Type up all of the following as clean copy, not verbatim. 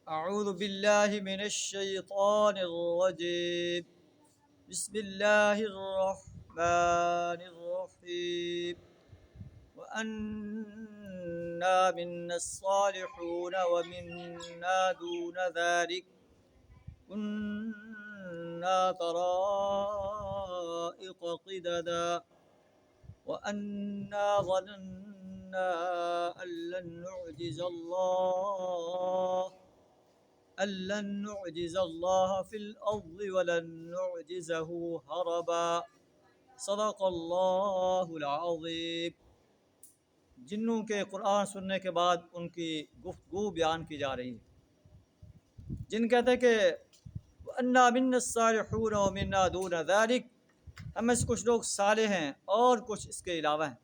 اعوذ باللہ من الشیطان الرجیم بسم اللہ الرحمن الرحیم وَأَنَّا مِنَّا الصَّالِحُونَ وَمِنَّا دُونَ ذَلِكَ كُنَّا طَرَائِقَ قِدَدًا وَأَنَّا ظَنَنَّا أَن لَّن نُّعْجِزَ اللَّهَ فِي الْأَرْضِ وَلَن نُّعْجِزَهُ هَرَبًا صدق اللہ العظیم۔ جنوں کے قرآن سننے کے بعد ان کی گفتگو بیان کی جا رہی ہے۔ جن کہتے ہیں کہ وَأَنَّا مِنَّا الصَّالِحُونَ وَمِنَّا دُونَ ذَلِكَ، ہم میں سے کچھ لوگ صالح ہیں اور کچھ اس کے علاوہ ہیں۔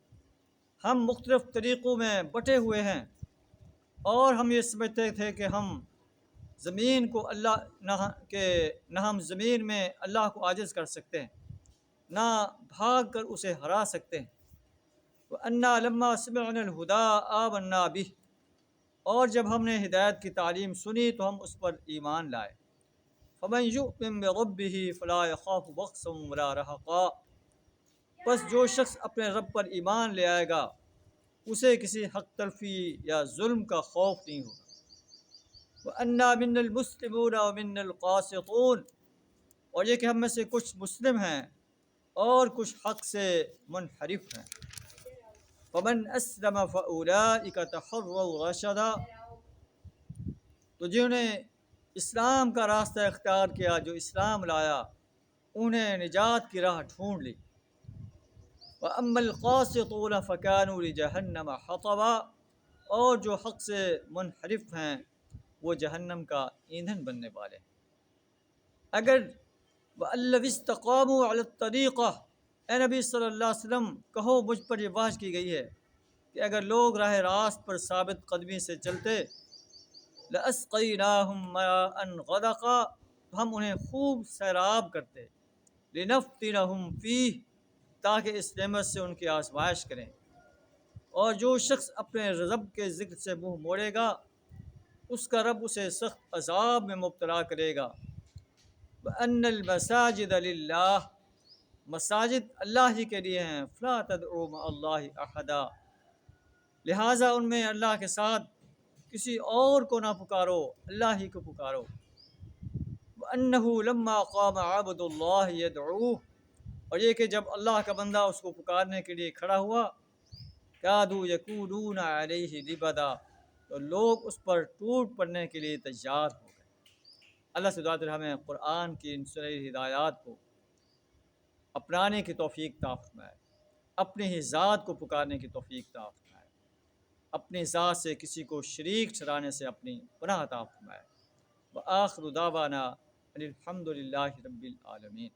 ہم مختلف طریقوں میں بٹے ہوئے ہیں، اور ہم یہ سمجھتے تھے کہ ہم زمین کو نہ ہم زمین میں اللہ کو عاجز کر سکتے ہیں، نہ بھاگ کر اسے ہرا سکتے ہیں۔ وَأَنَّا لَمَّا سَمِعْنَا الْهُدَىٰ آمَنَّا بِهِ، اور جب ہم نے ہدایت کی تعلیم سنی تو ہم اس پر ایمان لائے۔ فَمَن يُؤْمِن بِرَبِّهِ فَلَا يَخَافُ بَخْسًا وَلَا رَهَقًا، بس جو شخص اپنے رب پر ایمان لے آئے گا اسے کسی حق تلفی یا ظلم کا خوف نہیں ہوگا۔ وَأَنَّا مِنَّا الْمُسْلِمُونَ وَمِنَّا الْقَاسِطُونَ، اور یہ کہ ہم میں سے کچھ مسلم ہیں اور کچھ حق سے منحرف ہیں۔ فَمَنْ أَسْلَمَ فَأُولَٰئِكَ تَحَرَّوْا رَشَدًا، تو جنہوں نے اسلام کا راستہ اختیار کیا، جو اسلام لایا، انہیں نجات کی راہ ڈھونڈ لی۔ وَأَمَّا الْقَاسِطُونَ فَكَانُوا لِجَهَنَّمَ حَطَبًا، اور جو حق سے منحرف ہیں وہ جہنم کا ایندھن بننے والے ہیں۔ اگر وَأَن لَّوِ اسْتَقَامُوا عَلَى الطَّرِيقَةِ، اے نبی صلی اللہ علیہ وسلم کہو، مجھ پر یہ وحی کی گئی ہے کہ اگر لوگ راہ راست پر ثابت قدمی سے چلتے، لَأَسْقَيْنَاهُم مَّاءً غَدَقًا، تو ہم انہیں خوب سیراب کرتے، لِنَفْتِنَهُمْ فِيهِ، تاکہ اس نعمت سے ان کی آزمائش کریں۔ اور جو شخص اپنے رب کے ذکر سے منہ موڑے گا اس کا رب اسے سخت عذاب میں مبتلا کرے گا۔ وَأَنَّ الْمَسَاجِدَ لِلَّهِ، مساجد اللہ ہی کے لیے ہیں، فَلَا تَدْعُوا مَعَ اللَّهِ أَحَدًا، لہٰذا ان میں اللہ کے ساتھ کسی اور کو نہ پکارو، اللہ ہی کو پکارو۔ وَأَنَّهُ لَمَّا قَامَ عَبْدُ اللَّهِ يَدْعُوهُ، اور یہ کہ جب اللہ کا بندہ اس کو پکارنے کے لیے کھڑا ہوا، كَادُوا يَكُونُونَ عَلَيْهِ لِبَدًا، تو لوگ اس پر ٹوٹ پڑنے کے لیے تیار ہو گئے۔ اللہ سے دعا ہے ہمیں قرآن کی ان ساری ہدایات کو اپنانے کی توفیق عطا فرمائے، اپنی ہی ذات کو پکارنے کی توفیق عطا فرمائے، اپنی ذات سے کسی کو شریک ٹھہرانے سے اپنی پناہ عطا فرمائے۔ وآخر دعوانا ان الحمد للہ رب العالمین۔